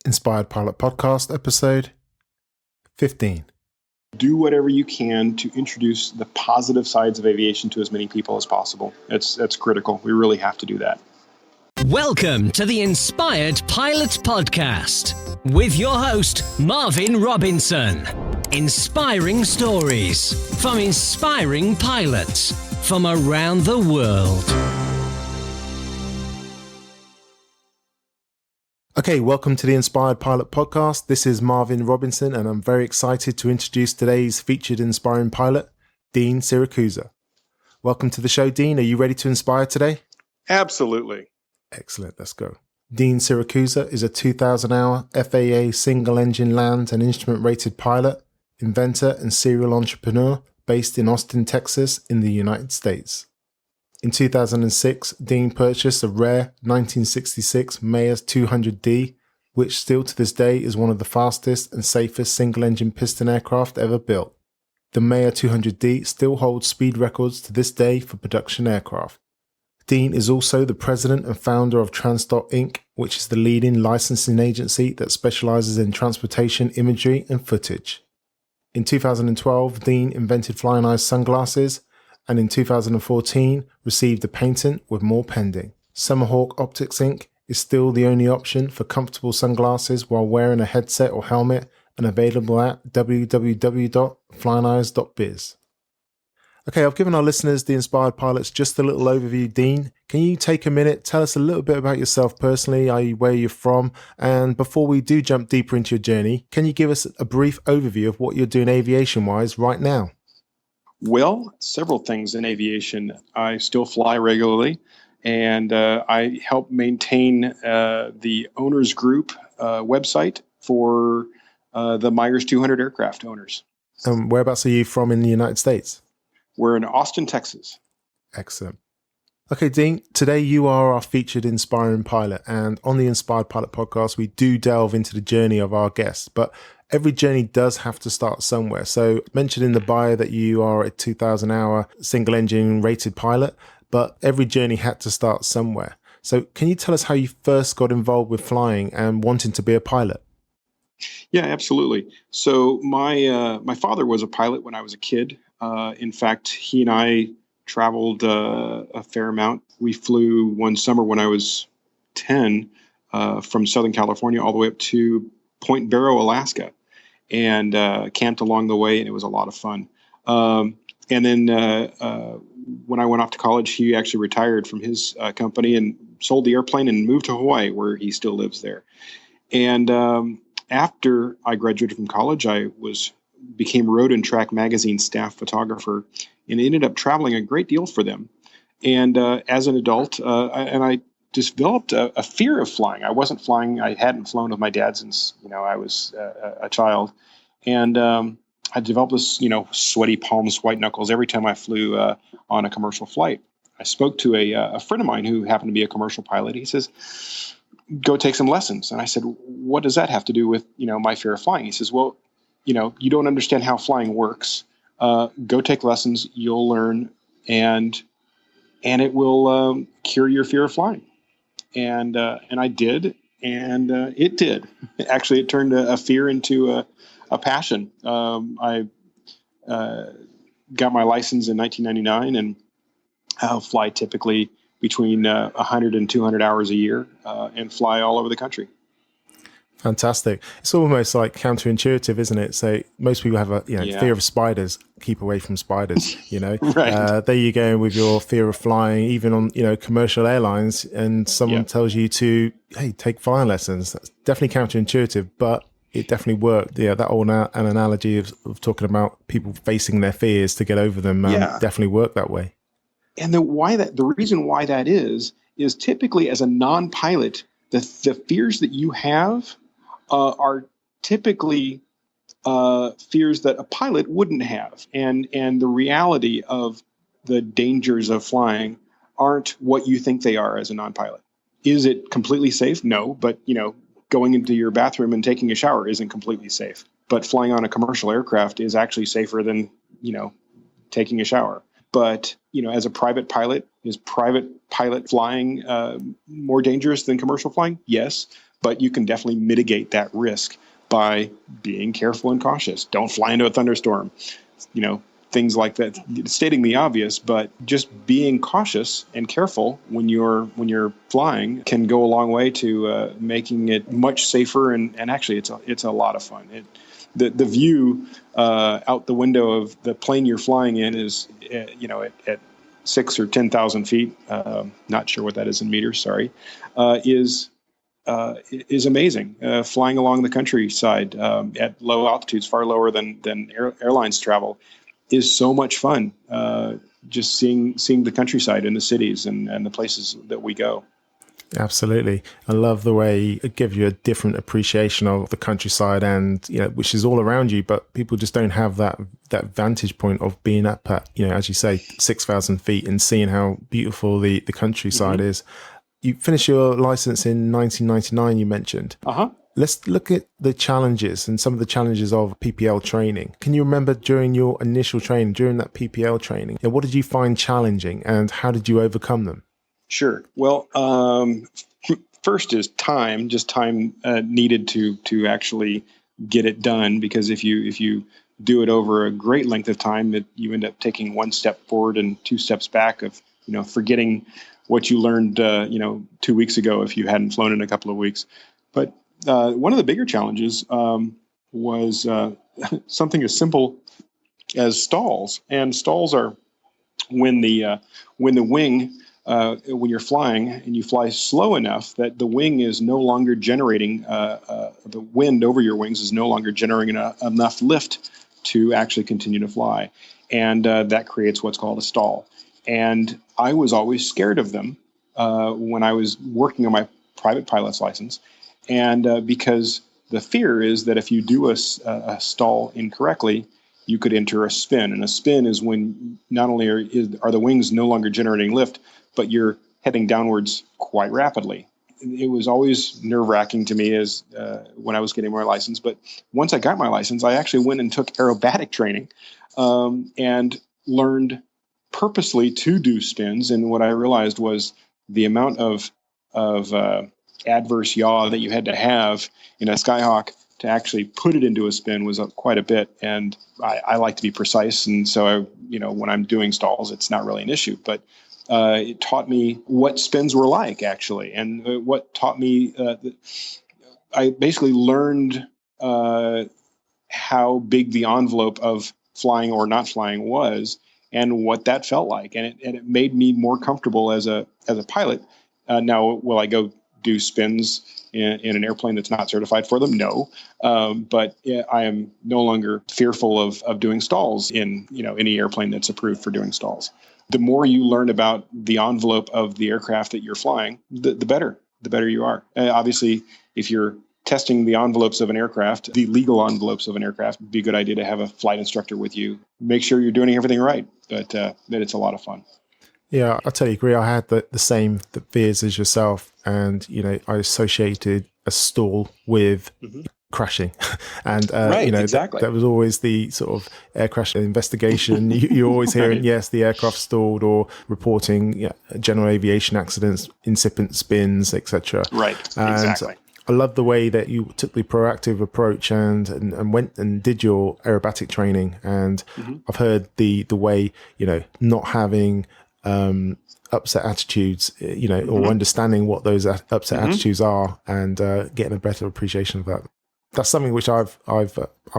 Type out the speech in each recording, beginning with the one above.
Inspired Pilot Podcast, episode 15. Do whatever you can to introduce the positive sides of aviation to as many people as possible. That's critical. We really have to do that. Welcome to the Inspired Pilot Podcast with your host, Marvin Robinson. Inspiring stories from inspiring pilots from around the world. Okay, welcome to the Inspired Pilot Podcast. This is Marvin Robinson, and I'm very excited to introduce today's featured inspiring pilot, 𝗙𝗶𝗍𝗂𝗍. Welcome to the show, Dean. Are you ready to inspire today? Absolutely. Excellent, let's go. 𝗙𝗶𝗍𝗂𝗍 is a 2,000-hour FAA Single Engine Land and instrument-rated pilot, inventor, and serial entrepreneur based in Austin, Texas, in the United States. In 2006, Dean purchased a rare 1966 Meyers 200D, which still to this day is one of the fastest and safest single-engine piston aircraft ever built. The Meyers 200D still holds speed records to this day for production aircraft. Dean is also the president and founder of Transtock Inc., which is the leading licensing agency that specializes in transportation imagery and footage. In 2012, Dean invented flying eyes sunglasses, and in 2014 received a patent with more pending. 𝗙𝗶𝗿𝗀𝗍𝗄𝗏 Optics Inc. is still the only option for comfortable sunglasses while wearing a headset or helmet, and available at www.flyingeyes.biz. Okay, I've given our listeners, the Inspired Pilots, just a little overview. Dean, can you take a minute, tell us a little bit about yourself personally, i.e. where you're from, and before we do jump deeper into your journey, can you give us a brief overview of what you're doing aviation-wise right now? Well, several things in aviation. I still fly regularly, and I help maintain the owners group website for the Meyers 200 aircraft owners. Whereabouts are you from in the United States? We're in Austin, Texas. Excellent. Okay, Dean, today you are our featured inspiring pilot, and on the Inspired Pilot Podcast, we do delve into the journey of our guests, but every journey does have to start somewhere. So mentioned in the bio that you are a 2,000-hour single engine rated pilot, but every journey had to start somewhere. So can you tell us how you first got involved with flying and wanting to be a pilot? Yeah, absolutely. So my father was a pilot when I was a kid. In fact, he and I traveled a fair amount. We flew one summer when I was 10 from Southern California all the way up to Point Barrow, Alaska, and camped along the way, and it was a lot of fun. And then when I went off to college, he actually retired from his company and sold the airplane and moved to Hawaii, where he still lives there. And after I graduated from college, I became Road and Track magazine staff photographer, and ended up traveling a great deal for them. And as an adult, I developed a fear of flying. I wasn't flying. I hadn't flown with my dad since I was a child, and I developed this sweaty palms, white knuckles every time I flew on a commercial flight. I spoke to a friend of mine who happened to be a commercial pilot. He says, "Go take some lessons." And I said, "What does that have to do with my fear of flying?" He says, "Well, you don't understand how flying works. Go take lessons. You'll learn, and it will cure your fear of flying." And I did, and it did. Actually, it turned a fear into a passion. I got my license in 1999, and I'll fly typically between 100 and 200 hours a year, and fly all over the country. Fantastic. It's almost like counterintuitive, isn't it? So most people have a fear of spiders. Keep away from spiders, Right. There you go with your fear of flying, even on commercial airlines, and someone tells you to, hey, take flying lessons. That's definitely counterintuitive, but it definitely worked. Yeah, that old an analogy of talking about people facing their fears to get over them definitely worked that way. And the reason why that is typically as a non-pilot, the fears that you have are typically fears that a pilot wouldn't have. And the reality of the dangers of flying aren't what you think they are as a non-pilot. Is it completely safe? No, but going into your bathroom and taking a shower isn't completely safe. But flying on a commercial aircraft is actually safer than, taking a shower. But, as a private pilot, is private pilot flying more dangerous than commercial flying? Yes. but you can definitely mitigate that risk by being careful and cautious. Don't fly into a thunderstorm, things like that. Stating the obvious, but just being cautious and careful when you're flying can go a long way to making it much safer. And actually, it's a lot of fun. The view out the window of the plane you're flying in is at 6,000 or 10,000 feet. Not sure what that is in meters. Sorry, is amazing. Flying along the countryside at low altitudes, far lower than airlines travel, is so much fun. Just seeing the countryside in the cities and the places that we go. Absolutely. I love the way it gives you a different appreciation of the countryside and, which is all around you, but people just don't have that vantage point of being up at, as you say, 6,000 feet and seeing how beautiful the countryside is. You finished your license in 1999, you mentioned. Uh-huh. Let's look at the challenges and some of the challenges of PPL training. Can you remember during your initial training, during that PPL training, what did you find challenging and how did you overcome them? Sure. Well, first is time, just time needed to actually get it done, because if you do it over a great length of time, you end up taking one step forward and two steps back of, forgetting what you learned, 2 weeks ago if you hadn't flown in a couple of weeks. But one of the bigger challenges was something as simple as stalls. And stalls are when the wing, when you're flying and you fly slow enough that the wing is no longer generating, the wind over your wings is no longer generating enough lift to actually continue to fly. And that creates what's called a stall. And I was always scared of them when I was working on my private pilot's license. And because the fear is that if you do a stall incorrectly, you could enter a spin. And a spin is when not only are the wings no longer generating lift, but you're heading downwards quite rapidly. It was always nerve-wracking to me as when I was getting my license. But once I got my license, I actually went and took aerobatic training and learned purposely to do spins. And what I realized was the amount of adverse yaw that you had to have in a Skyhawk to actually put it into a spin was quite a bit. And I like to be precise. And so, when I'm doing stalls, it's not really an issue. But it taught me what spins were like, actually. And what taught me, I basically learned how big the envelope of flying or not flying was and what that felt like. And it made me more comfortable as a pilot. Now, will I go do spins in an airplane that's not certified for them? No. But I am no longer fearful of doing stalls in any airplane that's approved for doing stalls. The more you learn about the envelope of the aircraft that you're flying, the better you are. Obviously, if you're testing the envelopes of an aircraft, the legal envelopes of an aircraft, it'd be a good idea to have a flight instructor with you. Make sure you're doing everything right, but that it's a lot of fun. Yeah, I totally agree. I had the same fears as yourself, and I associated a stall with crashing, and right, exactly. That was always the sort of air crash investigation. You're always hearing, yes, the aircraft stalled, or reporting general aviation accidents, incipient spins, etc. Right, and exactly. I love the way that you took the proactive approach and went and did your aerobatic training. And I've heard the way not having upset attitudes, or understanding what those upset attitudes are, and getting a better appreciation of that. That's something which I'm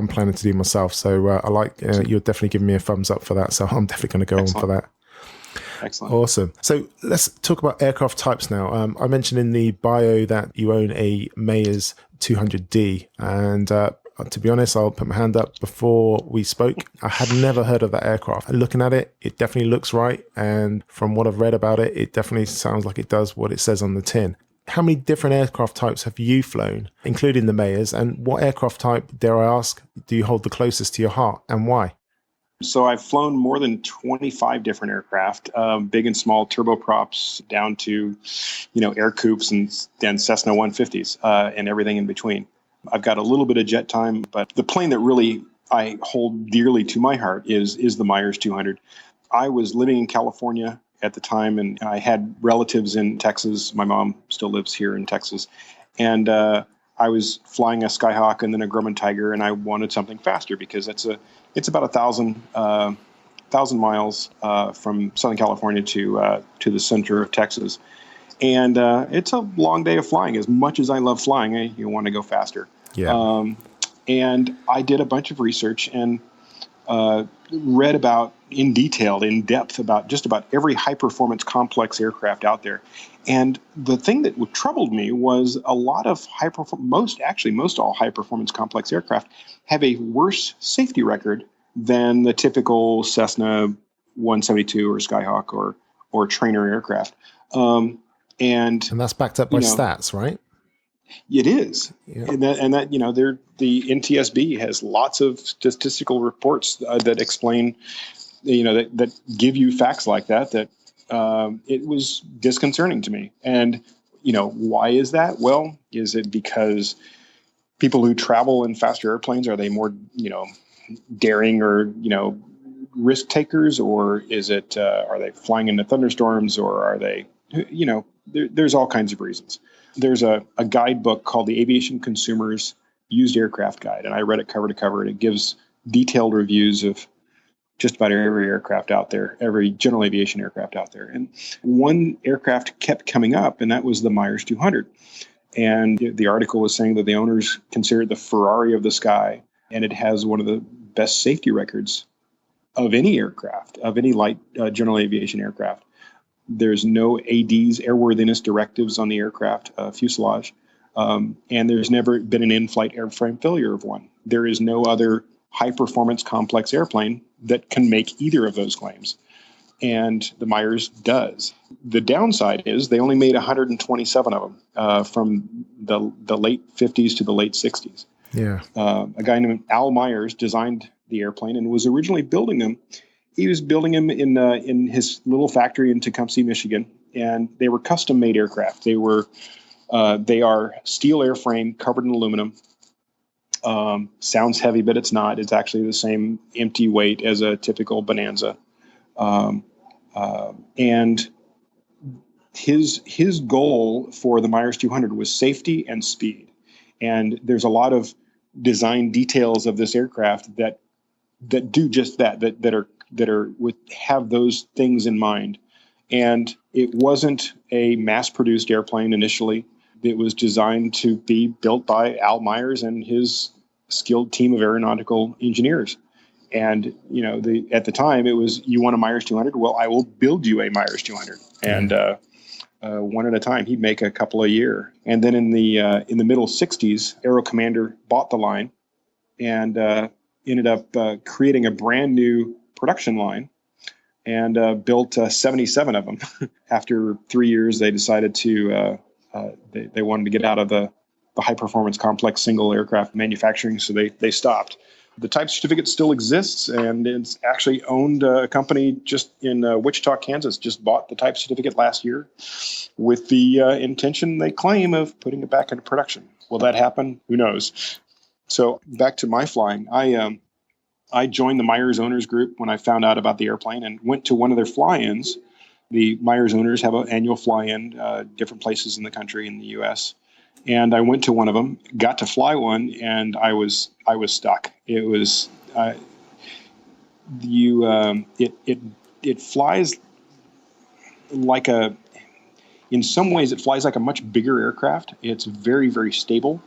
planning to do myself. So I like you're definitely giving me a thumbs up for that. So I'm definitely going to go on for that. Excellent. Awesome. So let's talk about aircraft types now. I mentioned in the bio that you own a Meyers 200D, and to be honest, I'll put my hand up. Before we spoke, I had never heard of that aircraft. And looking at it, it definitely looks right. And from what I've read about it, it definitely sounds like it does what it says on the tin. How many different aircraft types have you flown, including the Meyers? And what aircraft type, dare I ask, do you hold the closest to your heart, and why? So I've flown more than 25 different aircraft, big and small turboprops down to, air coupes and Cessna 150s and everything in between. I've got a little bit of jet time, but the plane that really I hold dearly to my heart is the Meyers 200. I was living in California at the time, and I had relatives in Texas. My mom still lives here in Texas. And I was flying a Skyhawk and then a Grumman Tiger, and I wanted something faster because it's about 1,000 miles from Southern California to the center of Texas. And it's a long day of flying. As much as I love flying, you want to go faster. Yeah. And I did a bunch of research and read about in depth about just about every high-performance complex aircraft out there. And the thing that troubled me was a lot of most all high-performance complex aircraft have a worse safety record than the typical Cessna 172 or Skyhawk or trainer aircraft. And that's backed up by stats, right? It is. Yeah. And that the NTSB has lots of statistical reports that explain, that give you facts like that it was disconcerting to me. And, why is that? Well, is it because people who travel in faster airplanes, are they more, daring or, risk takers, or is it, are they flying into thunderstorms, or are they, there's all kinds of reasons. There's a guidebook called the Aviation Consumer's Used Aircraft Guide, and I read it cover to cover, and it gives detailed reviews of just about every aircraft out there, every general aviation aircraft out there. And one aircraft kept coming up, and that was the Meyers 200. And the article was saying that the owners consider it the Ferrari of the sky, and it has one of the best safety records of any aircraft, of any light general aviation aircraft. There's no ADs, airworthiness directives on the aircraft fuselage, and there's never been an in-flight airframe failure of one. There is no other high-performance complex airplane that can make either of those claims, and the Meyers does. The downside is they only made 127 of them from the late 50s to the late 60s. Yeah. A guy named Al Meyers designed the airplane and was originally building them. He was building them in his little factory in Tecumseh, Michigan, and they were custom-made aircraft. They are steel airframe covered in aluminum. Sounds heavy, but it's not. It's actually the same empty weight as a typical Bonanza. And his goal for the Meyers 200 was safety and speed. And there's a lot of design details of this aircraft that do just that have those things in mind. And it wasn't a mass-produced airplane initially. It was designed to be built by Al Meyers and his skilled team of aeronautical engineers. And, at the time it was, you want a Meyers 200? Well, I will build you a Meyers 200. And one at a time. He'd make a couple a year. And then in the middle 60s, Aero Commander bought the line and ended up creating a brand new production line and built 77 of them. After 3 years, they decided to they wanted to get out of the high performance complex single aircraft manufacturing, so they stopped. The type certificate still exists, and it's actually owned. A company just in Wichita, Kansas, just bought the type certificate last year with the intention, they claim, of putting it back into production. Will that happen? Who knows? So back to my flying. I joined the Meyers owners group when I found out about the airplane and went to one of their fly-ins. The Meyers owners have an annual fly-in, different places in the country, in the U.S., and I went to one of them, got to fly one, and I was stuck. It was it flies like in some ways it flies like a much bigger aircraft. It's very, very stable,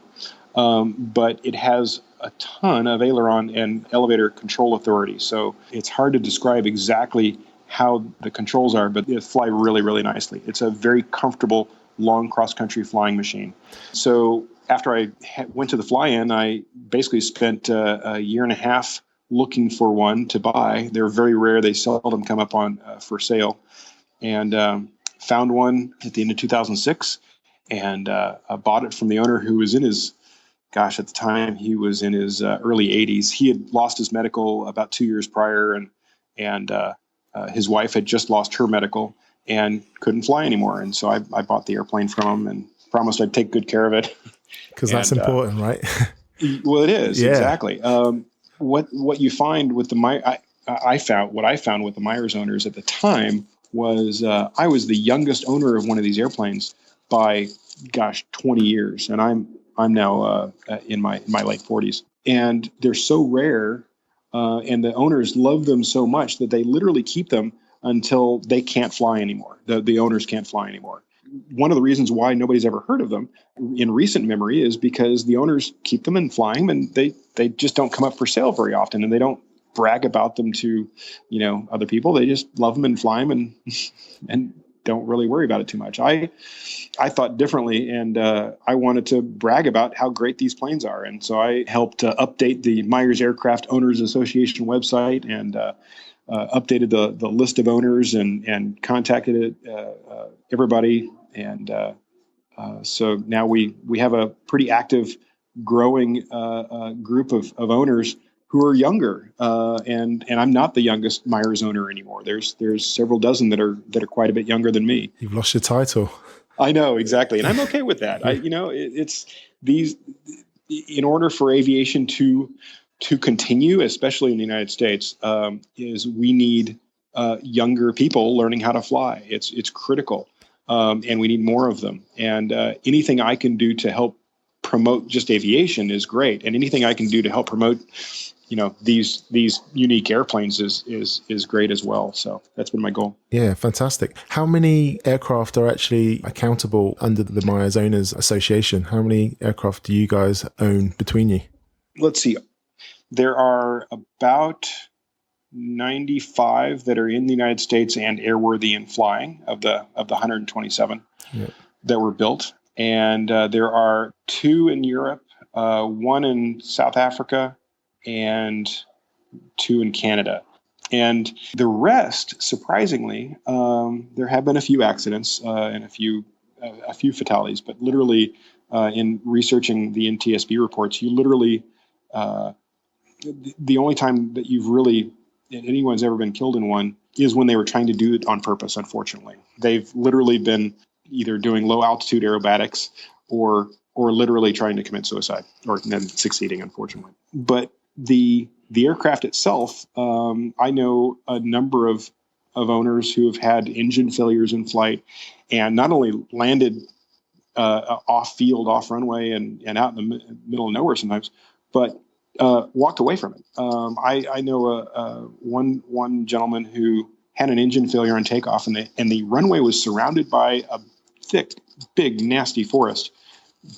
but it has a ton of aileron and elevator control authority. So it's hard to describe exactly how the controls are, but they fly really, really nicely. It's a very comfortable long cross-country flying machine. So after I went to the fly-in, I basically spent a year and a half looking for one to buy. They're very rare. They seldom come up on for sale. And found one at the end of 2006 and I bought it from the owner, who was in his, at the time he was in his early 80s. He had lost his medical about 2 years prior, and his wife had just lost her medical and couldn't fly anymore. And so I bought the airplane from him and promised I'd take good care of it. Because that's important, right? Well, it is. Yeah. Exactly. What you find with what I found with the Meyers owners at the time was I was the youngest owner of one of these airplanes by 20 years, and I'm now in my late 40s, and they're so rare, and the owners love them so much that they literally keep them until they can't fly anymore. The owners can't fly anymore. One of the reasons why nobody's ever heard of them in recent memory is because the owners keep them and fly them, and they just don't come up for sale very often, and they don't brag about them to, other people. They just love them and fly them and don't really worry about it too much. I thought differently, and I wanted to brag about how great these planes are. And so I helped update the Meyers Aircraft Owners Association website, and updated the list of owners and contacted everybody. And so now we have a pretty active, growing group of owners who are younger, and I'm not the youngest Meyers owner anymore. There's several dozen that are quite a bit younger than me. You've lost your title. I know, exactly, and I'm okay with that. It's these, in order for aviation to continue, especially in the United States, is we need younger people learning how to fly. It's critical, and we need more of them. And anything I can do to help promote just aviation is great, and anything I can do to help promote these unique airplanes is great as well. So that's been my goal. Yeah, fantastic. How many aircraft are actually accountable under the Meyers Owners Association? How many aircraft do you guys own between you? Let's see. There are about 95 that are in the United States and airworthy in flying of the 127 that were built. And there are 2 in Europe, 1 in South Africa, and 2 in Canada. And the rest, surprisingly, there have been a few accidents and a few fatalities, but literally in researching the NTSB reports, you literally, the only time that anyone's ever been killed in one is when they were trying to do it on purpose, unfortunately. They've literally been either doing low altitude aerobatics or literally trying to commit suicide, or then succeeding, unfortunately. But the aircraft itself, I know a number of owners who have had engine failures in flight, and not only landed off field, off runway, and out in the middle of nowhere sometimes, but walked away from it. I know one gentleman who had an engine failure on takeoff, and the runway was surrounded by a thick, big, nasty forest.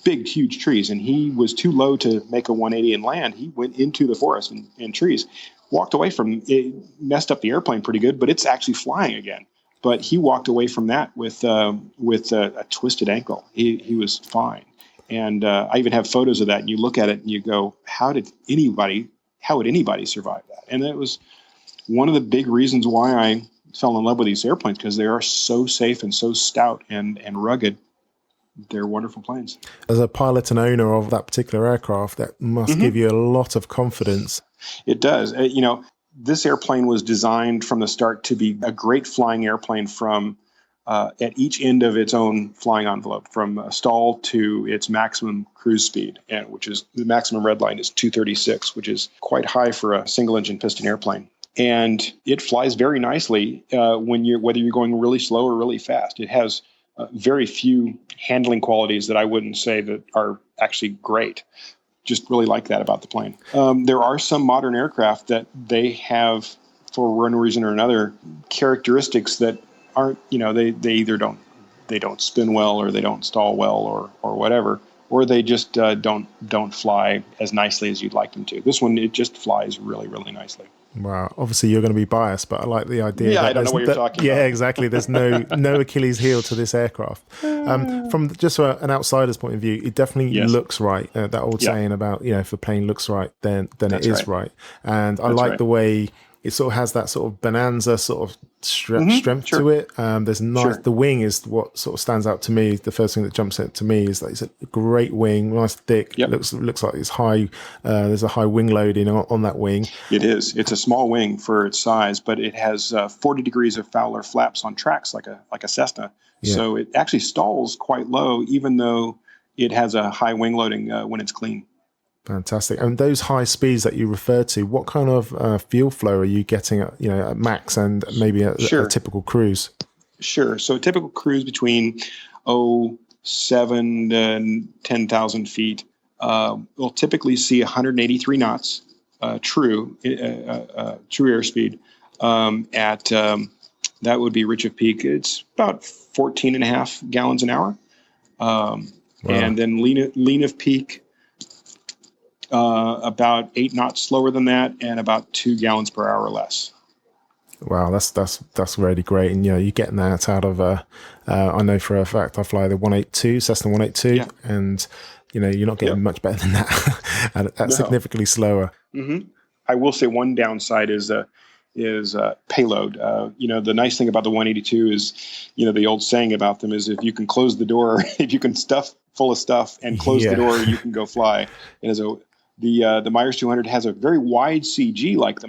Big, huge trees, and he was too low to make a 180 and land. He went into the forest and trees, walked away from it, messed up the airplane pretty good, but it's actually flying again. But he walked away from that with a twisted ankle. He was fine, and I even have photos of that. And you look at it and you go, how would anybody survive that? And that was one of the big reasons why I fell in love with these airplanes, because they are so safe and so stout and rugged. They're wonderful planes. As a pilot and owner of that particular aircraft, that must give you a lot of confidence. It does. This airplane was designed from the start to be a great flying airplane from at each end of its own flying envelope, from stall to its maximum cruise speed, which is the maximum red line is 236, which is quite high for a single engine piston airplane. And it flies very nicely whether you're going really slow or really fast. It has very few handling qualities that I wouldn't say that are actually great. Just really like that about the plane. There are some modern aircraft that they have, for one reason or another, characteristics that aren't, they either don't spin well, or they don't stall well, or whatever, or they just don't fly as nicely as you'd like them to. This one, it just flies really, really nicely. Wow. Obviously, you're going to be biased, but I like the idea. Yeah, I don't know what you're talking about. Yeah, exactly. There's no Achilles heel to this aircraft. From just an outsider's point of view, it definitely looks right. That old saying about, if a plane looks right, then it is right. And I like the way it sort of has that sort of bonanza sort of strength to it. There's nice. The wing is what sort of stands out to me. The first thing that jumps out to me is that it's a great wing, nice thick. Yep. Looks like it's high. There's a high wing loading on that wing. It is. It's a small wing for its size, but it has 40 degrees of Fowler flaps on tracks like a Cessna. Yeah. So it actually stalls quite low, even though it has a high wing loading when it's clean. Fantastic. And those high speeds that you refer to, what kind of fuel flow are you getting at max and maybe a typical cruise? Sure. So a typical cruise between 7 to 10,000 feet, we'll typically see 183 knots true airspeed at that would be Ridge of Peak. It's about 14.5 gallons an hour. Wow. And then lean of Peak, about 8 knots slower than that, and about 2 gallons per hour less. Wow, that's really great. And you're getting that out of I know for a fact I fly the 182, Cessna 182, yeah. And you're not getting much better than that. That's significantly slower. Mm-hmm. I will say one downside is payload. The nice thing about the 182 is, the old saying about them is if you can close the door, if you can stuff full of stuff and close the door, you can go fly. And the Meyers 200 has a very wide CG like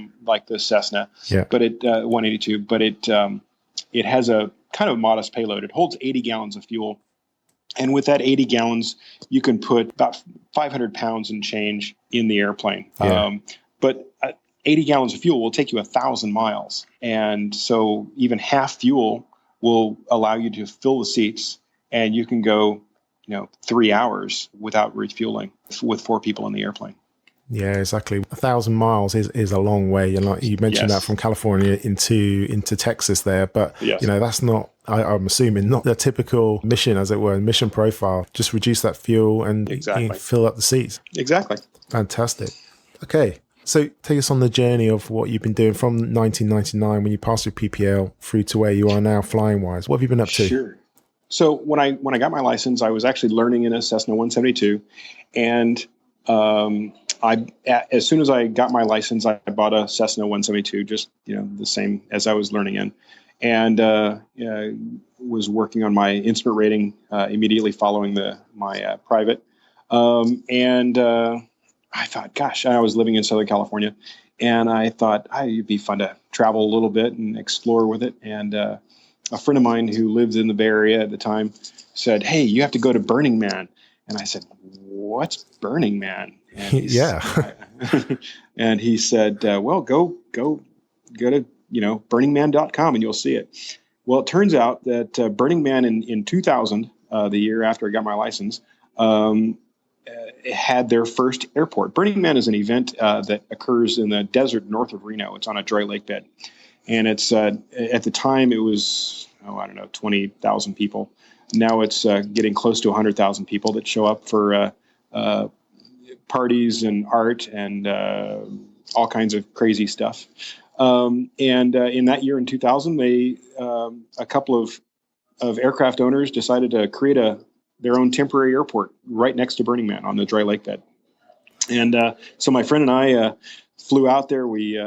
the Cessna, but 182, but it has a kind of modest payload. It holds 80 gallons of fuel. And with that 80 gallons, you can put about 500 pounds and change in the airplane. Yeah. But 80 gallons of fuel will take you 1,000 miles. And so even half fuel will allow you to fill the seats, and you can go 3 hours without refueling with 4 people in the airplane. Yeah, exactly. 1,000 miles is a long way. And like you mentioned that from California into Texas there, but that's not, I'm assuming, not the typical mission, as it were, mission profile. Just reduce that fuel and fill up the seats. Exactly. Fantastic. Okay. So take us on the journey of what you've been doing from 1999 when you passed your PPL through to where you are now flying wise. What have you been up to? Sure. So when I got my license, I was actually learning in a Cessna 172, and as soon as I got my license, I bought a Cessna 172, just the same as I was learning in, and was working on my instrument rating immediately following my private, and I thought, gosh, I was living in Southern California, and I thought it'd be fun to travel a little bit and explore with it. And a friend of mine who lived in the Bay Area at the time said, "Hey, you have to go to Burning Man." And I said, "What's Burning Man?" And and he said, "Well, go to burningman.com and you'll see it." Well, it turns out that Burning Man in 2000, the year after I got my license, had their first airport. Burning Man is an event that occurs in the desert north of Reno. It's on a dry lake bed. And it's at the time it was, 20,000 people. Now it's getting close to 100,000 people that show up for parties and art and all kinds of crazy stuff. And in that year in 2000, a couple of aircraft owners decided to create their own temporary airport right next to Burning Man on the dry lake bed. And so my friend and I flew out there. We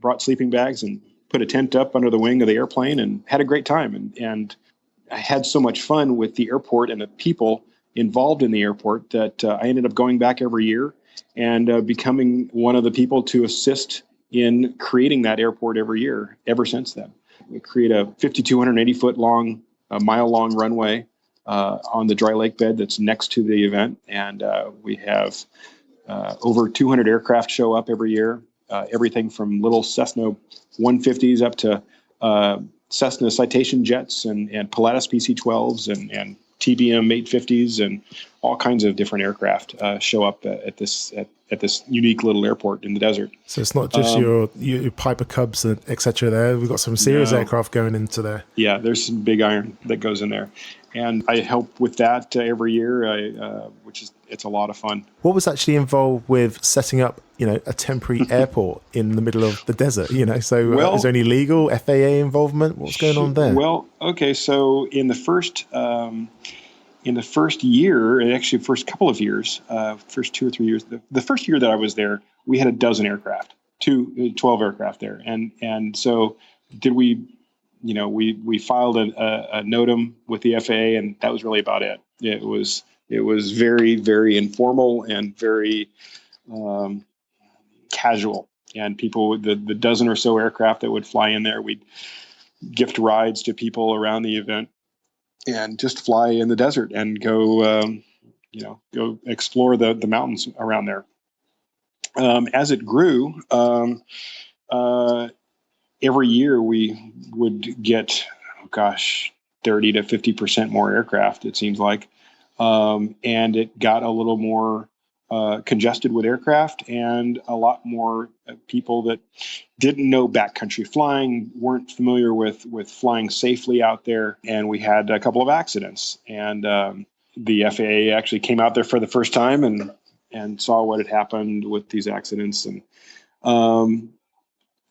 brought sleeping bags and put a tent up under the wing of the airplane and had a great time. And I had so much fun with the airport and the people involved in the airport that I ended up going back every year and becoming one of the people to assist in creating that airport every year ever since then. We create a 5,280-foot long, mile-long runway on the dry lake bed that's next to the event. And we have over 200 aircraft show up every year, everything from little Cessna 150s up to Cessna Citation jets and Pilatus PC-12s and TBM 850s and all kinds of different aircraft show up at this unique little airport in the desert. So it's not just your Piper Cubs and et cetera there. We've got some serious aircraft going into there. Yeah, there's some big iron that goes in there. And I help with that every year, it's a lot of fun. What was actually involved with setting up, a temporary airport in the middle of the desert? So is there any legal FAA involvement? What's going on there? Well, okay, so in the first year, and actually first couple of years, first 2 or 3 years, the first year that I was there, we had a dozen aircraft, 12 aircraft there, and so did we. We filed a NOTAM with the FAA, and that was really about it. It was very, very informal and very casual. And people, the dozen or so aircraft that would fly in there, we'd gift rides to people around the event and just fly in the desert and go explore the mountains around there. As it grew, every year we would get, 30 to 50% more aircraft, it seems like. and it got a little more congested with aircraft, and a lot more people that didn't know backcountry flying, weren't familiar with flying safely out there, and we had a couple of accidents. And the FAA actually came out there for the first time and saw what had happened with these accidents. And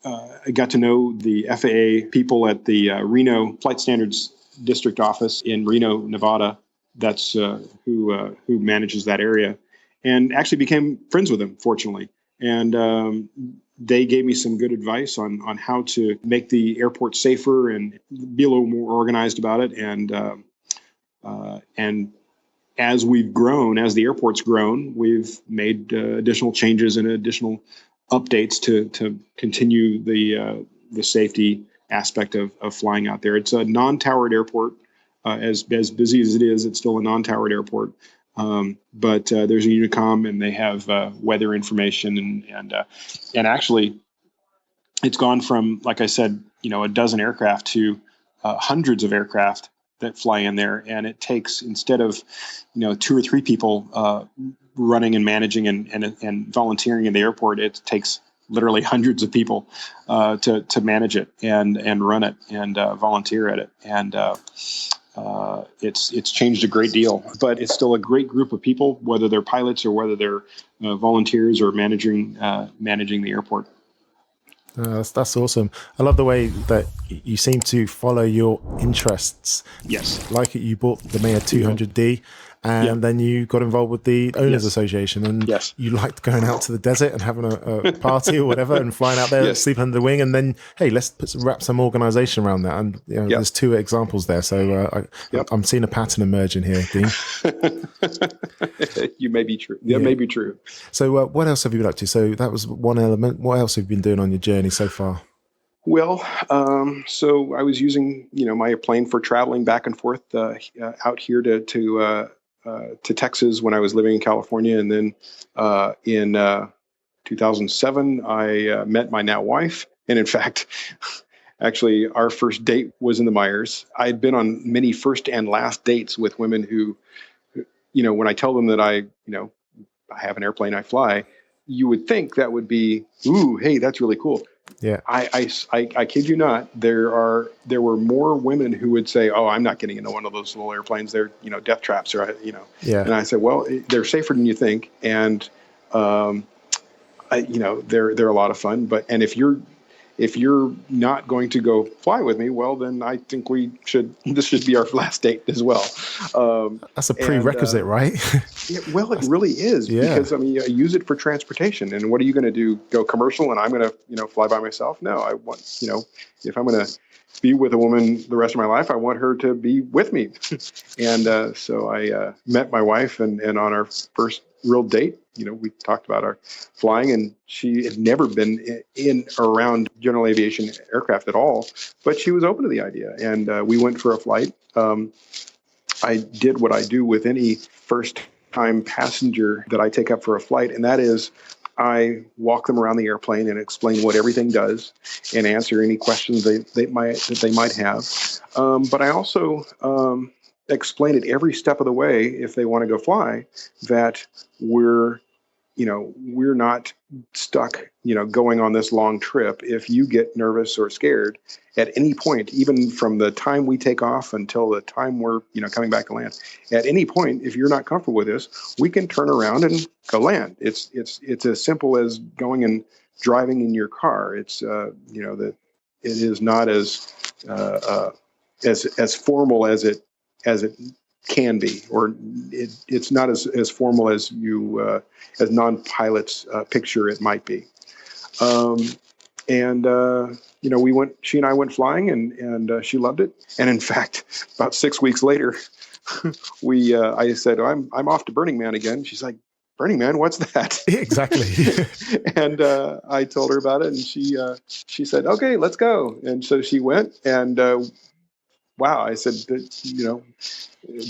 I got to know the FAA people at the Reno Flight Standards District Office in Reno, Nevada. That's who manages that area, and actually became friends with them, fortunately. And they gave me some good advice on how to make the airport safer and be a little more organized about it. And as we've grown, as the airport's grown, we've made additional changes and additional updates to continue the safety aspect of flying out there. It's a non-towered airport. As busy as it is, it's still a non-towered airport. But there's a Unicom, and they have weather information, and actually, it's gone from, like I said, a dozen aircraft to hundreds of aircraft that fly in there, and it takes, instead of 2 or 3 people running and managing and volunteering in the airport, it takes literally hundreds of people to manage it and run it and volunteer at it. And it's changed a great deal, but it's still a great group of people, whether they're pilots or whether they're volunteers or managing the airport. That's awesome. I love the way that you seem to follow your interests. Yes. Like you bought the Meyers 200D, and then you got involved with the Owners Association, and you liked going out to the desert and having a party or whatever, and flying out there, sleeping under the wing, and then, hey, let's wrap some organization around that. And there's 2 examples there, so I'm seeing a pattern emerging here, Dean. You may be true. That may be true. So what else have you been up to? So that was one element. What else have you been doing on your journey so far? Well, so I was using, my plane for traveling back and forth out here to Texas when I was living in California. And then in 2007, I met my now wife. And in fact, actually, our first date was in the Meyers. I'd been on many first and last dates with women who, when I tell them that I have an airplane, I fly, you would think that would be, ooh, hey, that's really cool. Yeah. I kid you not. There were more women who would say, "Oh, I'm not getting into one of those little airplanes. They're, death traps," or Yeah. And I said, "Well, they're safer than you think, and they're a lot of fun. But if you're not going to go fly with me, well, then I think this should be our last date as well." That's a prerequisite, right? Well, it really is, because I use it for transportation. And what are you going to do? Go commercial, and I'm going to, fly by myself? No, I want, if I'm going to be with a woman the rest of my life, I want her to be with me. And so I met my wife, and on our first real date, we talked about our flying, and she had never been in or around general aviation aircraft at all, but she was open to the idea. And we went for a flight. I did what I do with any first-time passenger that I take up for a flight, and that is I walk them around the airplane and explain what everything does and answer any questions they might have. But I also explain it every step of the way, if they want to go fly, that we're not stuck, going on this long trip. If you get nervous or scared at any point, even from the time we take off until the time we're, coming back to land, at any point, if you're not comfortable with this, we can turn around and go land. It's as simple as going and driving in your car. It's, that it is not as formal as it can be, or it's not as formal as you as non-pilots picture it might be. She and I went flying, and she loved it. And in fact, about 6 weeks later, I said, I'm off to Burning Man again. She's like, Burning Man, what's that? Exactly. And I told her about it, and she said, okay, let's go. And so she went, and wow, I said,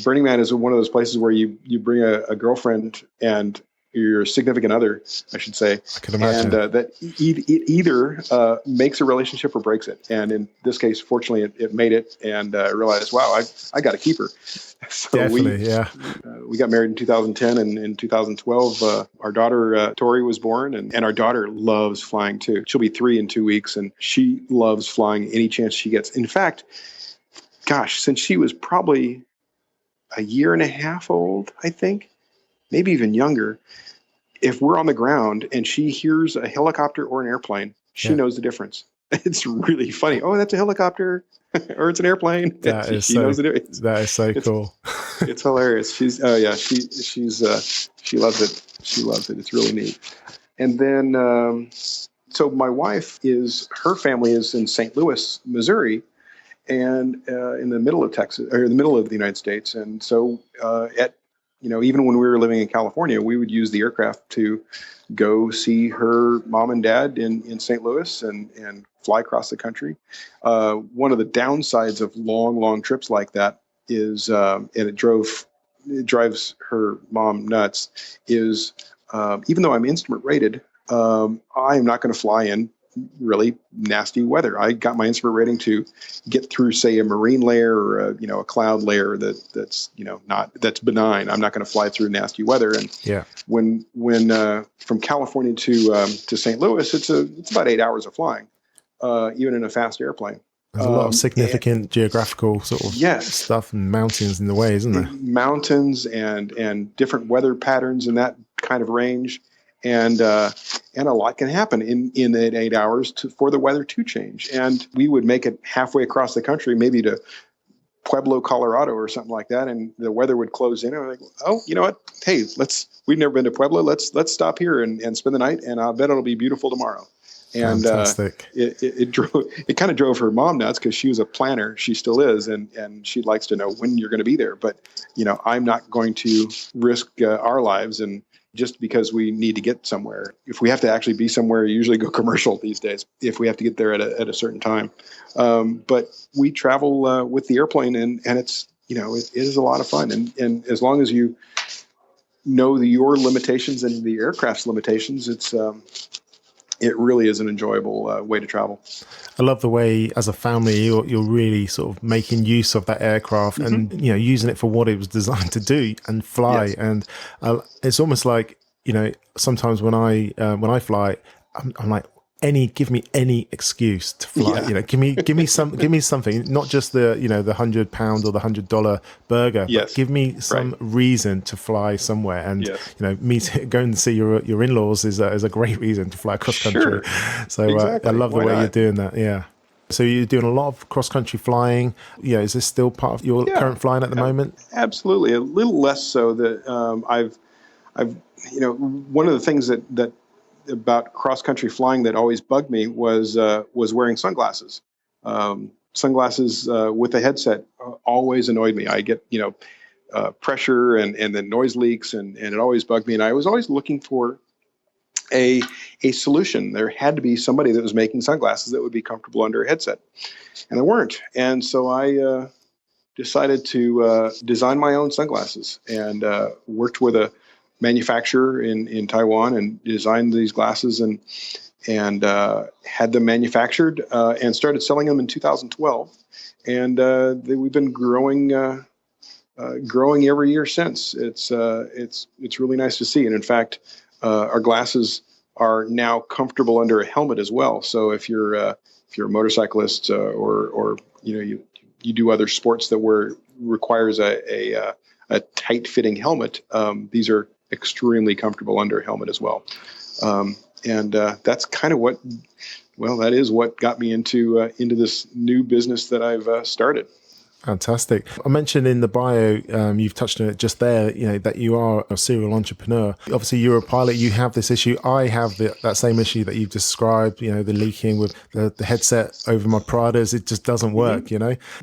Burning Man is one of those places where you bring a girlfriend, and your significant other, I should say. I can imagine. And that it either makes a relationship or breaks it. And in this case, fortunately, it made it. And I realized, wow, I got to keep her. So Definitely, we got married in 2010, and in 2012, our daughter Tori was born, and our daughter loves flying too. She'll be 3 in 2 weeks, and she loves flying any chance she gets. In fact, gosh, since she was probably a year and a half old, I think, maybe even younger, if we're on the ground and she hears a helicopter or an airplane, she knows the difference. It's really funny. Oh, that's a helicopter, or it's an airplane. She knows the difference. That is so cool. It's hilarious. She loves it. She loves it. It's really neat. And then, so my wife her family is in St. Louis, Missouri, and in the middle of Texas, or in the middle of the United States. And so even when we were living in California, we would use the aircraft to go see her mom and dad in St. Louis and fly across the country. One of the downsides of long trips like that is, and it drives her mom nuts, is even though I'm instrument rated, I am not going to fly in really nasty weather. I got my instrument rating to get through, say, a marine layer or a cloud layer that's benign. I'm not going to fly through nasty weather. And when from California to St. Louis, it's about 8 hours of flying, even in a fast airplane. There's a lot of significant geographical sort of stuff and mountains in the way, isn't there? Mountains and different weather patterns in that kind of range. And a lot can happen in 8 hours for the weather to change. And we would make it halfway across the country, maybe to Pueblo, Colorado or something like that. And the weather would close in. And we're like, oh, you know what? Hey, we've never been to Pueblo. Let's stop here and spend the night. And I'll bet it'll be beautiful tomorrow. And it kind of drove her mom nuts because she was a planner. She still is. And she likes to know when you're going to be there. But, I'm not going to risk our lives and just because we need to get somewhere. If we have to actually be somewhere, we usually go commercial these days if we have to get there at a certain time. But we travel with the airplane, and it's, it is a lot of fun. And as long as you know your limitations and the aircraft's limitations, it really is an enjoyable way to travel. I love the way, as a family, you're really sort of making use of that aircraft and using it for what it was designed to do and fly. Yes. And it's almost like sometimes when I fly, I'm like, give me any excuse to fly. Give me something, not just the the £100 or the $100 burger. Yes. But give me some reason to fly somewhere. And me going to see your in-laws is a great reason to fly cross country. Sure. So exactly. I love the way you're doing that. Yeah. So you're doing a lot of cross country flying. Is this still part of your current flying at the moment? Absolutely, a little less so. That I've one of the things that about cross-country flying that always bugged me was wearing sunglasses. Sunglasses with a headset always annoyed me. I get pressure and then noise leaks, and it always bugged me. And I was always looking for a solution. There had to be somebody that was making sunglasses that would be comfortable under a headset, and there weren't. And so I decided to design my own sunglasses, and worked with a manufacturer in Taiwan and designed these glasses and had them manufactured and started selling them in 2012. And we've been growing every year since. It's really nice to see. And in fact, our glasses are now comfortable under a helmet as well. So if you're a motorcyclist or you do other sports that requires a tight fitting helmet, these are extremely comfortable under a helmet as well. And that's kind of that is what got me into this new business that I've started. Fantastic. I mentioned in the bio, you've touched on it just there, that you are a serial entrepreneur. Obviously, you're a pilot. You have this issue. I have that same issue that you've described, the leaking with the headset over my Pradas. It just doesn't work,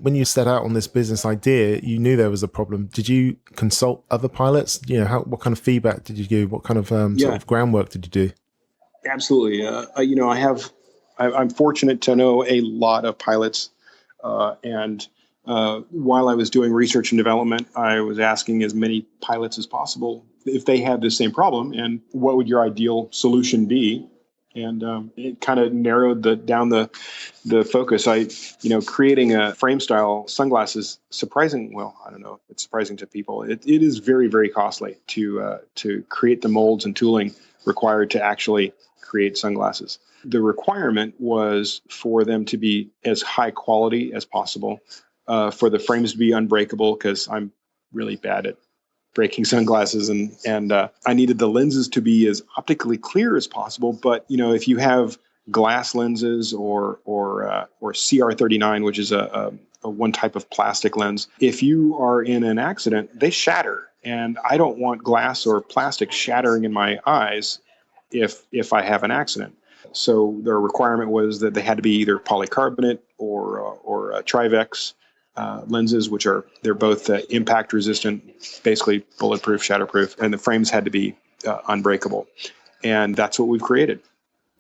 When you set out on this business idea, you knew there was a problem. Did you consult other pilots? What kind of feedback did you give? What kind of sort of groundwork did you do? Absolutely. I'm fortunate to know a lot of pilots, and while I was doing research and development, I was asking as many pilots as possible if they had the same problem, and what would your ideal solution be? And it kind of narrowed down the focus. Creating a frame style sunglasses, I don't know if it's surprising to people. It is very, very costly to create the molds and tooling required to actually create sunglasses. The requirement was for them to be as high quality as possible, for the frames to be unbreakable, because I'm really bad at breaking sunglasses, and I needed the lenses to be as optically clear as possible. But if you have glass lenses or CR39, which is a one type of plastic lens, if you are in an accident, they shatter, and I don't want glass or plastic shattering in my eyes if I have an accident. So the requirement was that they had to be either polycarbonate or Trivex lenses, which they're both impact resistant, basically bulletproof, shatterproof, and the frames had to be unbreakable. And that's what we've created.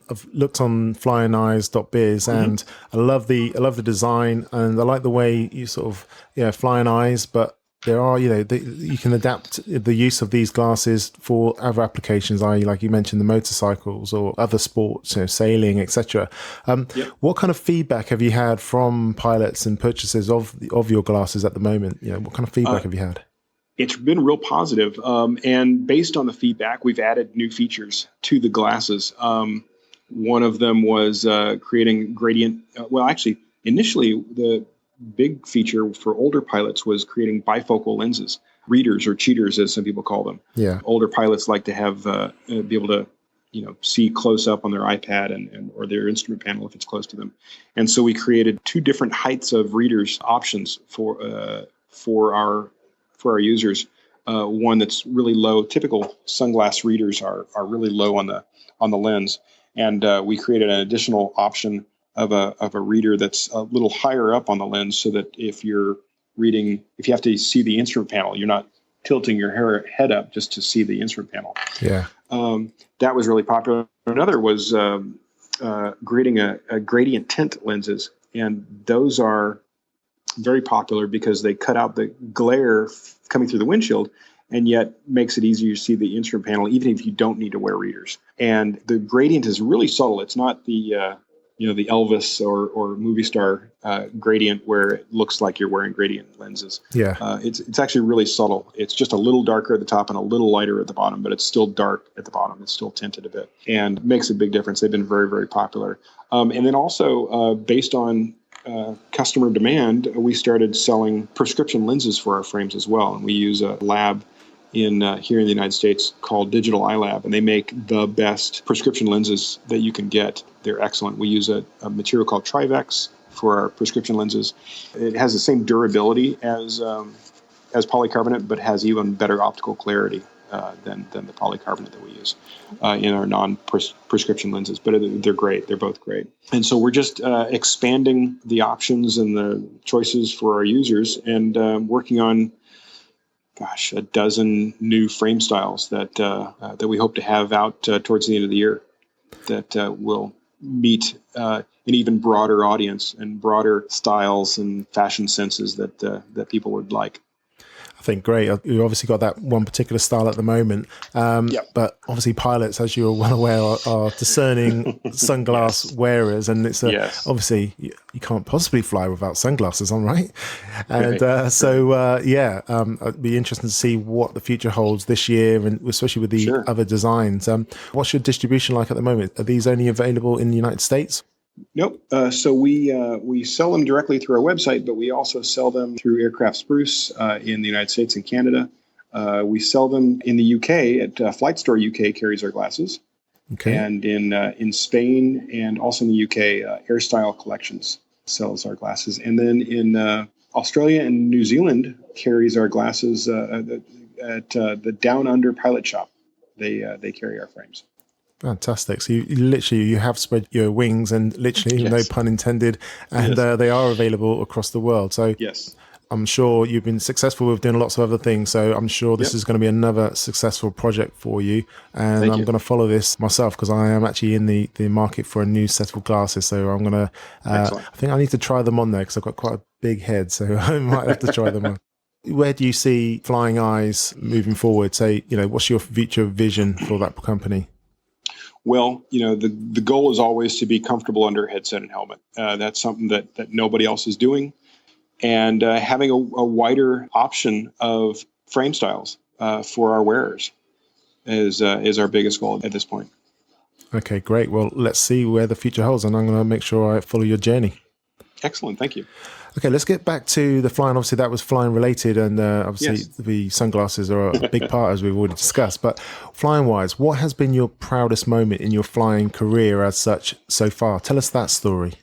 I've looked on flyingeyes.biz and I love the design, and I like the way you sort of flying eyes, but there are you can adapt the use of these glasses for other applications, i.e. like you mentioned, the motorcycles or other sports, sailing, etc. What kind of feedback have you had from pilots and purchasers of your glasses at the moment? What kind of feedback have you had? It's been real positive. And based on the feedback, we've added new features to the glasses. One of them was creating gradient. Initially, the big feature for older pilots was creating bifocal lenses, readers or cheaters, as some people call them. Yeah. Older pilots like to have be able to see close up on their iPad and or their instrument panel if it's close to them. And so we created two different heights of readers options for our users. One that's really low. Typical sunglass readers are really low on the lens, and we created an additional option of a reader that's a little higher up on the lens, so that if you're reading, if you have to see the instrument panel, you're not tilting your head up just to see the instrument panel. Yeah. That was really popular. Another was creating a gradient tint lenses, and those are very popular because they cut out the glare coming through the windshield, and yet makes it easier to see the instrument panel, even if you don't need to wear readers. And the gradient is really subtle. It's not the the Elvis or movie star gradient where it looks like you're wearing gradient lenses. Yeah. It's actually really subtle. It's just a little darker at the top and a little lighter at the bottom, but it's still dark at the bottom. It's still tinted a bit, and makes a big difference. They've been very, very popular. And then also, based on customer demand, we started selling prescription lenses for our frames as well. And we use a lab here in the United States called Digital Eye Lab, and they make the best prescription lenses that you can get. They're excellent. We use a material called Trivex for our prescription lenses. It has the same durability as polycarbonate, but has even better optical clarity than the polycarbonate that we use in our non-prescription lenses. But they're great. They're both great. And so we're just expanding the options and the choices for our users, and working on a dozen new frame styles that we hope to have out towards the end of the year that will meet an even broader audience and broader styles and fashion senses that people would like. I think great. You obviously got that one particular style at the moment, but obviously pilots, as you're well aware, are discerning sunglass wearers, and it's obviously you can't possibly fly without sunglasses on, right? And it'd be interesting to see what the future holds this year, and especially with the other designs. What's your distribution like at the moment? Are these only available in the United States? Nope. So we sell them directly through our website, but we also sell them through Aircraft Spruce in the United States and Canada. We sell them in the UK at Flight Store UK carries our glasses, and in Spain and also in the UK, AirStyle Collections sells our glasses, and then in Australia and New Zealand carries our glasses at the Down Under Pilot Shop. They carry our frames. Fantastic. So you have spread your wings, and literally, no pun intended, and they are available across the world. So I'm sure you've been successful with doing lots of other things. So I'm sure this is going to be another successful project for you. And I'm going to follow this myself, because I am actually in the market for a new set of glasses. So I'm going to, I think I need to try them on there, because I've got quite a big head. So I might have to try them on. Where do you see Flying Eyes moving forward? Say, what's your future vision for that company? Well, the goal is always to be comfortable under headset and helmet. That's something that nobody else is doing. And having a wider option of frame styles for our wearers is our biggest goal at this point. Okay, great. Well, let's see where the future holds, and I'm going to make sure I follow your journey. Excellent. Thank you. Okay, let's get back to the flying. Obviously, that was flying related, and obviously Yes. the sunglasses are a big part, as we've already discussed. But flying wise, what has been your proudest moment in your flying career as such so far? Tell us that story.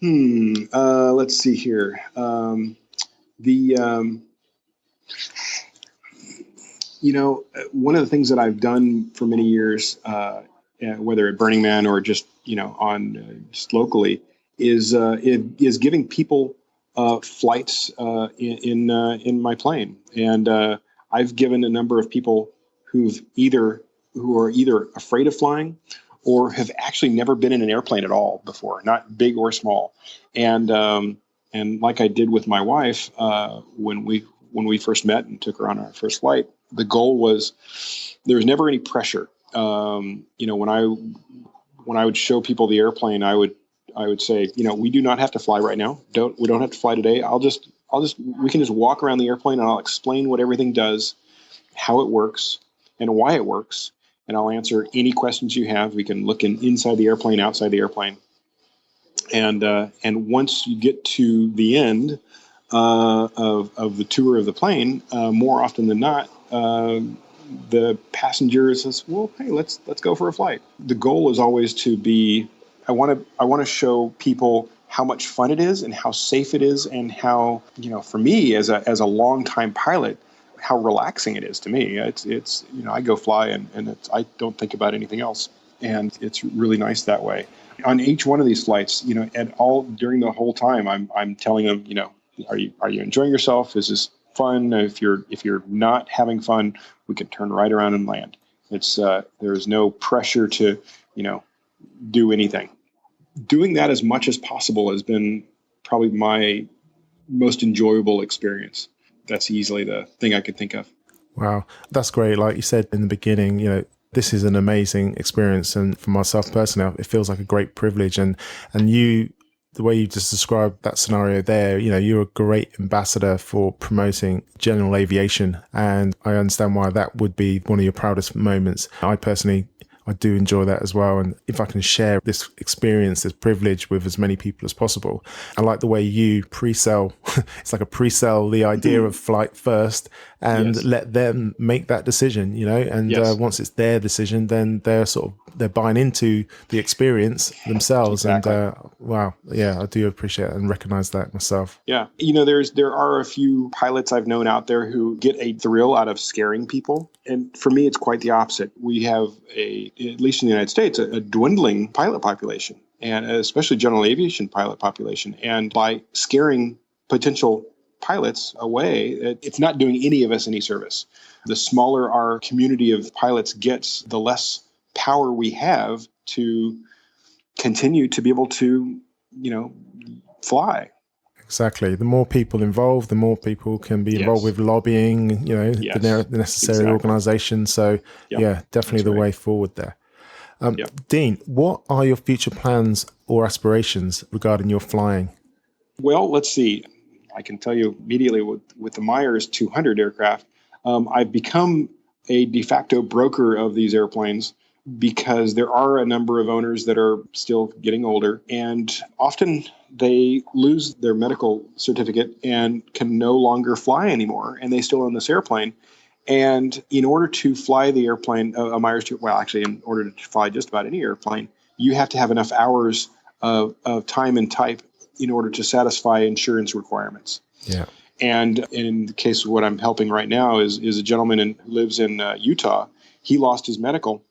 Let's see here. One of the things that I've done for many years, whether at Burning Man or just just locally, is giving people flights in my plane, and I've given a number of people who are either afraid of flying or have actually never been in an airplane at all before, not big or small, and like I did with my wife when we first met and took her on our first flight. The goal was there was never any pressure. When I would show people the airplane, I would say, we do not have to fly right now. We don't have to fly today. We can just walk around the airplane and I'll explain what everything does, how it works, and why it works. And I'll answer any questions you have. We can look inside the airplane, outside the airplane. And once you get to the end of the tour of the plane, more often than not, the passenger says, well, hey, let's go for a flight. The goal is always to be, I want to show people how much fun it is and how safe it is, and how, for me as a longtime pilot, how relaxing it is to me. It's I go fly and I don't think about anything else, and it's really nice that way. On each one of these flights, and all during the whole time, I'm telling them, are you enjoying yourself? Is this fun? If you're not having fun, we can turn right around and land. It's there's no pressure to do anything. Doing that as much as possible has been probably my most enjoyable experience. That's easily the thing I could think of. Wow, that's great. Like you said in the beginning, this is an amazing experience, and for myself personally, it feels like a great privilege. And you, the way you just described that scenario there, you're a great ambassador for promoting general aviation, and I understand why that would be one of your proudest moments. I do enjoy that as well. And if I can share this experience, this privilege with as many people as possible, I like the way you pre-sell, it's like a pre-sell the idea of flight first and Yes. let them make that decision, and Yes. once it's their decision, then they're buying into the experience themselves. Exactly. And wow, yeah, I do appreciate it and recognize that myself. Yeah. There are a few pilots I've known out there who get a thrill out of scaring people. And for me, it's quite the opposite. We have at least in the United States, a dwindling pilot population, and especially general aviation pilot population. And by scaring potential pilots away, it's not doing any of us any service. The smaller our community of pilots gets, the less power we have to continue to be able to, fly. Exactly. The more people involved, the more people can be involved with lobbying, Yes, the necessary organization. So yeah, definitely the way forward there. Dean, what are your future plans or aspirations regarding your flying? Well, let's see. I can tell you immediately with the Meyers 200 aircraft, I've become a de facto broker of these airplanes because there are a number of owners that are still getting older, and often they lose their medical certificate and can no longer fly anymore, and they still own this airplane. And in order to fly the airplane, a Meyers, in order to fly just about any airplane, you have to have enough hours of time and type in order to satisfy insurance requirements. Yeah. And in the case of what I'm helping right now is a gentleman who lives in Utah. He lost his medical,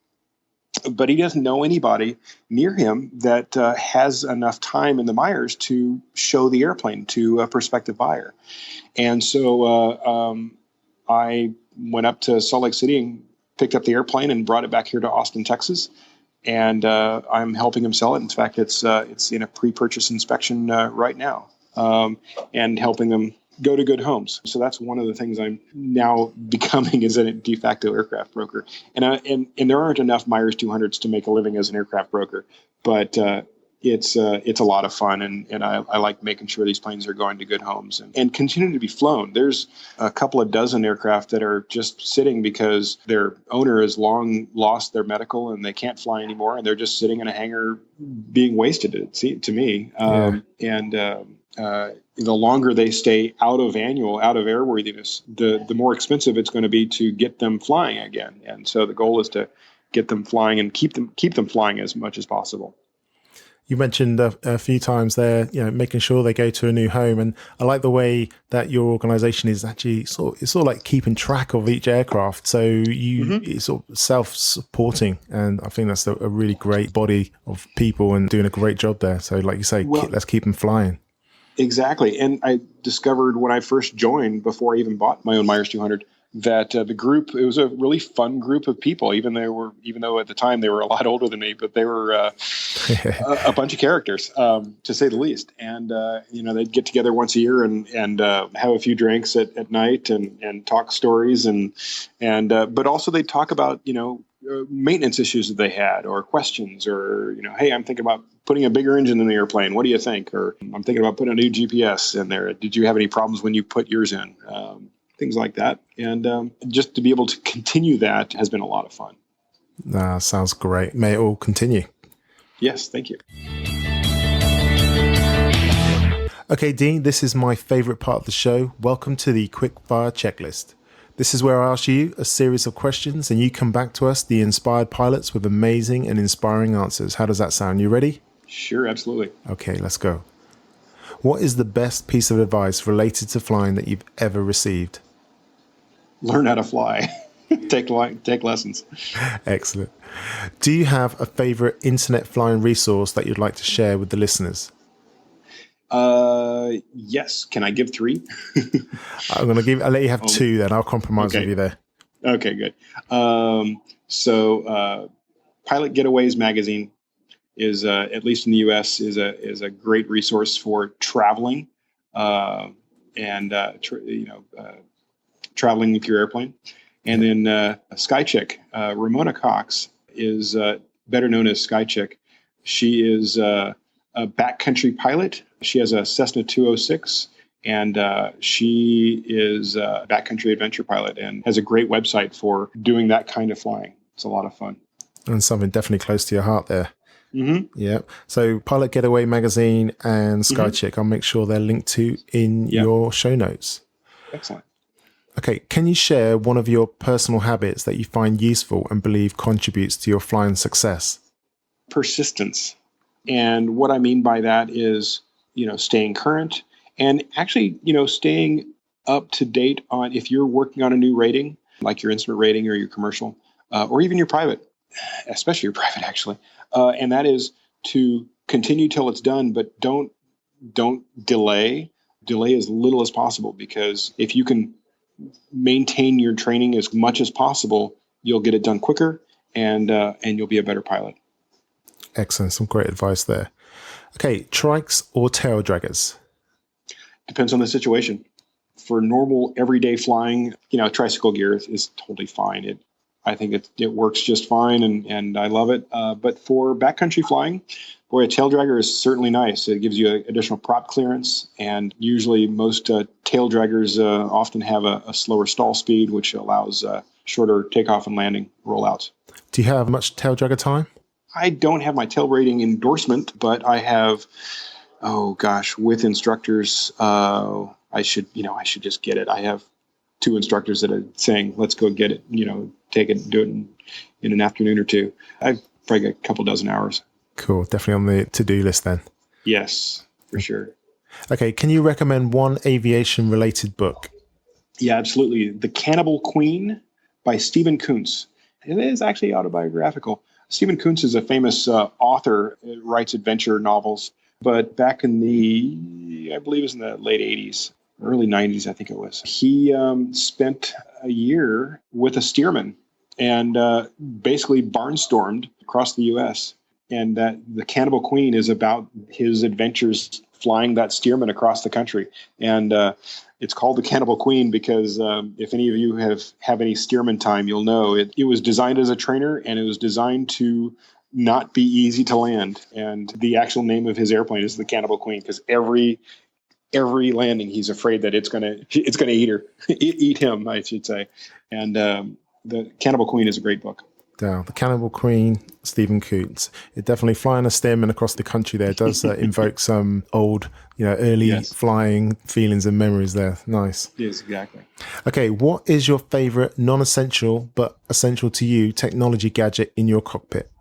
but he doesn't know anybody near him that has enough time in the Meyers to show the airplane to a prospective buyer. And so I went up to Salt Lake City and picked up the airplane and brought it back here to Austin, Texas. And I'm helping him sell it. In fact, it's in a pre-purchase inspection right now, and helping them go to good homes. So that's one of the things I'm now becoming as a de facto aircraft broker. And there aren't enough Meyers 200s to make a living as an aircraft broker, but it's a lot of fun, and I like making sure these planes are going to good homes and continue to be flown. There's a couple of dozen aircraft that are just sitting because their owner has long lost their medical and they can't fly anymore, and they're just sitting in a hangar being wasted, to me. The longer they stay out of airworthiness, the more expensive it's going to be to get them flying again. And so the goal is to get them flying and keep them flying as much as possible. You mentioned a few times there, making sure they go to a new home, and I like the way that your organization is actually it's sort of like keeping track of each aircraft. So it's sort of self-supporting, and I think that's a really great body of people and doing a great job there. So, like you say, let's keep them flying. Exactly, and I discovered when I first joined, before I even bought my own Meyers 200. That the group, it was a really fun group of people, even though at the time they were a lot older than me, but they were a bunch of characters, to say the least. And, they'd get together once a year and have a few drinks at night and talk stories but also they'd talk about, maintenance issues that they had or questions or, hey, I'm thinking about putting a bigger engine in the airplane. What do you think? Or I'm thinking about putting a new GPS in there. Did you have any problems when you put yours in? Things like that. And just to be able to continue that has been a lot of fun. Sounds great. May it all continue. Yes, thank you. Okay, Dean, this is my favorite part of the show. Welcome to the Quick Fire Checklist. This is where I ask you a series of questions and you come back to us, the inspired pilots, with amazing and inspiring answers. How does that sound? You ready? Sure, absolutely. Okay, let's go. What is the best piece of advice related to flying that you've ever received? Learn how to fly. Take lessons. Excellent. Do you have a favorite internet flying resource that you'd like to share with the listeners? Yes. Can I give 3? I'll let you have 2 then. I'll compromise with you there. Okay, good. So Pilot Getaways magazine is, at least in the U.S., is a great resource for traveling traveling with your airplane. And then 𝗙𝗫, Ramona Cox, is better known as 𝗙𝗫. She is a backcountry pilot. She has a Cessna 206, and she is a backcountry adventure pilot and has a great website for doing that kind of flying. It's a lot of fun. And something definitely close to your heart there. Mm-hmm. Yeah. So Pilot Getaway magazine and 𝗙𝗫, I'll make sure they're linked to in your show notes. Excellent. Okay. Can you share one of your personal habits that you find useful and believe contributes to your flying success? Persistence. And what I mean by that is, staying current and actually, staying up to date on if you're working on a new rating, like your instrument rating or your commercial, or even your private, especially your private, actually. And that is to continue till it's done, but don't delay. Delay as little as possible, because if you can maintain your training as much as possible, you'll get it done quicker and you'll be a better pilot. Excellent. Some great advice there. Okay. Trikes or tail draggers? Depends on the situation. For normal everyday flying, tricycle gear is totally fine. I think it works just fine and I love it. But for backcountry flying, boy, a tail dragger is certainly nice. It gives you additional prop clearance, and usually most tail draggers often have a slower stall speed, which allows shorter takeoff and landing rollouts. Do you have much tail dragger time? I don't have my tail rating endorsement, but I have, with instructors, I should just get it. I have 2 instructors that are saying, let's go get it, take it, do it in an afternoon or 2. I've probably got a couple dozen hours. Cool. Definitely on the to-do list then. Yes, for sure. Okay. Can you recommend one aviation related book? Yeah, absolutely. The Cannibal Queen by Stephen Koontz. It is actually autobiographical. Stephen Koontz is a famous author, writes adventure novels, but back in I believe it was in the late 80s, early 90s, I think it was. He spent a year with a steerman and basically barnstormed across the U.S. And that the Cannibal Queen is about his adventures flying that steerman across the country. And It's called the 𝗘𝗽𝗶𝗀𝗀𝗀 because if any of you have any steerman time, you'll know it was designed as a trainer, and it was designed to not be easy to land. And the actual name of his airplane is the 𝗘𝗽𝗶𝗀𝗀𝗀 because every landing he's afraid that it's gonna eat him, I should say. And the 𝗘𝗽𝗶𝗀𝗀𝗀𝗀 is a great book. Down the 𝗘𝗽𝗶𝗀𝗀𝗀𝗀, Stephen Coontz. It definitely flying a steerman across the country there does invoke some old, early flying feelings and memories there. Nice. Yes, exactly. Okay, what is your favorite non-essential but essential to you technology gadget in your cockpit?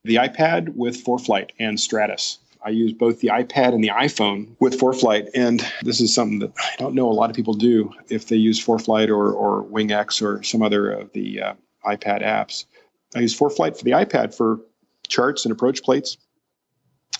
The iPad with ForeFlight and Stratus. I use both the iPad and the iPhone with ForeFlight, and this is something that I don't know a lot of people do if they use ForeFlight or WingX or some other of the iPad apps. I use ForeFlight for the iPad for charts and approach plates,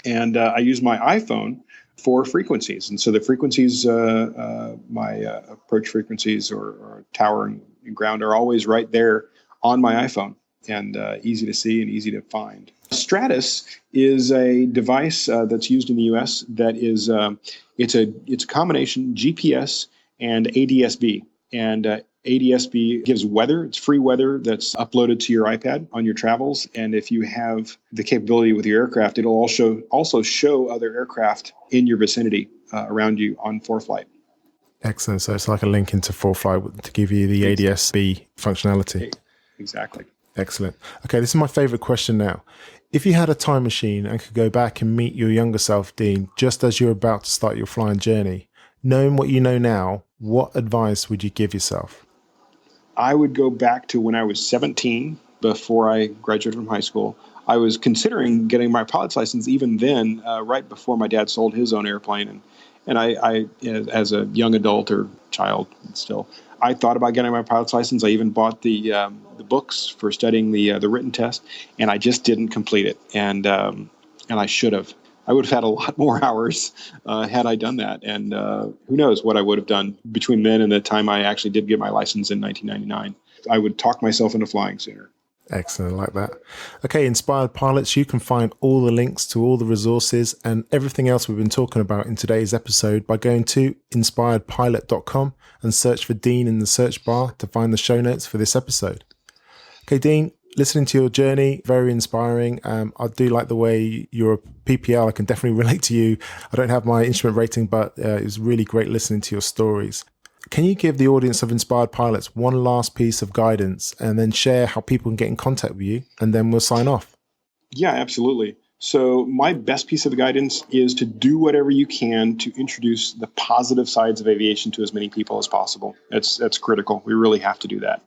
and I use my iPhone for frequencies. And so the frequencies, my approach frequencies or tower and ground are always right there on my iPhone, and easy to see and easy to find. Stratus is a device that's used in the U.S. that is it's a combination GPS and ADS-B, and ADS-B gives weather. It's free weather that's uploaded to your iPad on your travels. And if you have the capability with your aircraft, it'll also show other aircraft in your vicinity around you on ForeFlight. Excellent. So it's like a link into ForeFlight to give you the ADS-B functionality. Exactly. Excellent. Okay, this is my favorite question now. If you had a time machine and could go back and meet your younger self, Dean, just as you're about to start your flying journey, knowing what you know now, what advice would you give yourself? I would go back to when I was 17, before I graduated from high school. I was considering getting my pilot's license even then, right before my dad sold his own airplane. And I, as a young adult or child still, I thought about getting my pilot's license. I even bought the books for studying the written test, and I just didn't complete it. And I should have. I would have had a lot more hours had I done that. And who knows what I would have done between then and the time I actually did get my license in 1999. I would talk myself into flying sooner. Excellent, like that. Okay, Inspired Pilots, you can find all the links to all the resources and everything else we've been talking about in today's episode by going to inspiredpilot.com and search for Dean in the search bar to find the show notes for this episode. Okay, Dean, listening to your journey, very inspiring. I do like the way you're a PPL. I can definitely relate to you. I don't have my instrument rating, but it was really great listening to your stories. Can you give the audience of Inspired Pilots one last piece of guidance and then share how people can get in contact with you, and then we'll sign off? Yeah, absolutely. So my best piece of guidance is to do whatever you can to introduce the positive sides of aviation to as many people as possible. That's critical. We really have to do that.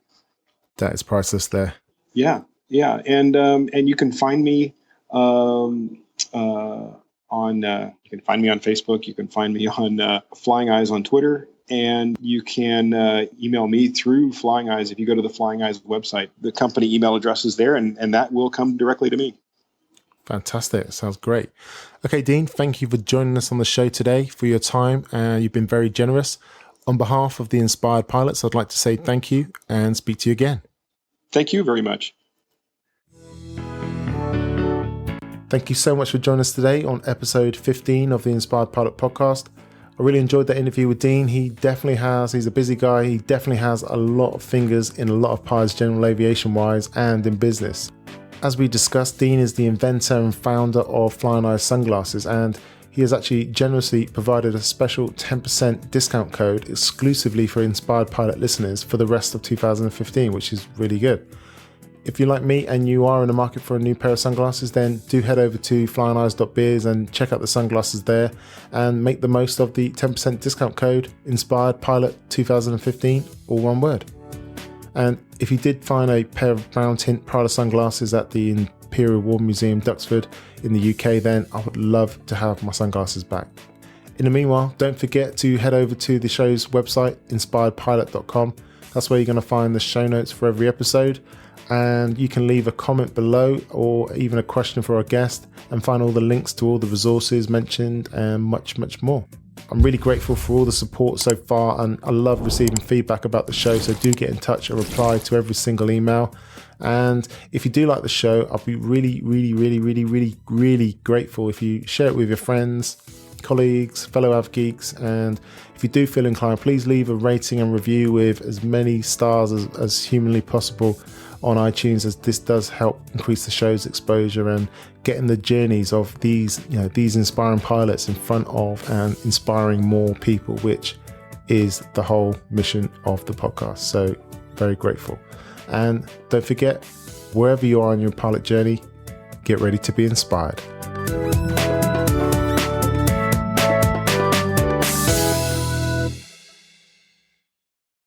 That is priceless there. Yeah. And you can find me on Facebook. You can find me on Flying Eyes on Twitter. And you can email me through Flying Eyes. If you go to the Flying Eyes website, the company email address is there, and that will come directly to me. Fantastic. Sounds great. Okay, Dean, thank you for joining us on the show today, for your time. You've been very generous. On behalf of the Inspired Pilots, I'd like to say thank you and speak to you again. Thank you very much. Thank you so much for joining us today on episode 15 of the Inspired Pilot podcast. I really enjoyed that interview with Dean. He's a busy guy. He definitely has a lot of fingers in a lot of pies, general aviation wise and in business. As we discussed, Dean is the inventor and founder of Flying Eyes sunglasses, and he has actually generously provided a special 10% discount code exclusively for Inspired Pilot listeners for the rest of 2015, which is really good. If you're like me and you are in the market for a new pair of sunglasses, then do head over to flyingeyes.biz and check out the sunglasses there and make the most of the 10% discount code Inspired Pilot 2015, all one word. And if you did find a pair of brown tint Prada sunglasses at the Imperial War Museum, Duxford in the UK, then I would love to have my sunglasses back. In the meanwhile, don't forget to head over to the show's website, inspiredpilot.com. That's where you're going to find the show notes for every episode. And you can leave a comment below or even a question for our guest and find all the links to all the resources mentioned and much, much more. I'm really grateful for all the support so far, and I love receiving feedback about the show, so do get in touch and reply to every single email. And if you do like the show, I'll be really, really, really, really, really, really grateful if you share it with your friends, colleagues, fellow Av Geeks, and if you do feel inclined, please leave a rating and review with as many stars as humanly possible on iTunes, as this does help increase the show's exposure and getting the journeys of these inspiring pilots in front of and inspiring more people, which is the whole mission of the podcast. So very grateful. And don't forget, wherever you are on your pilot journey, get ready to be inspired.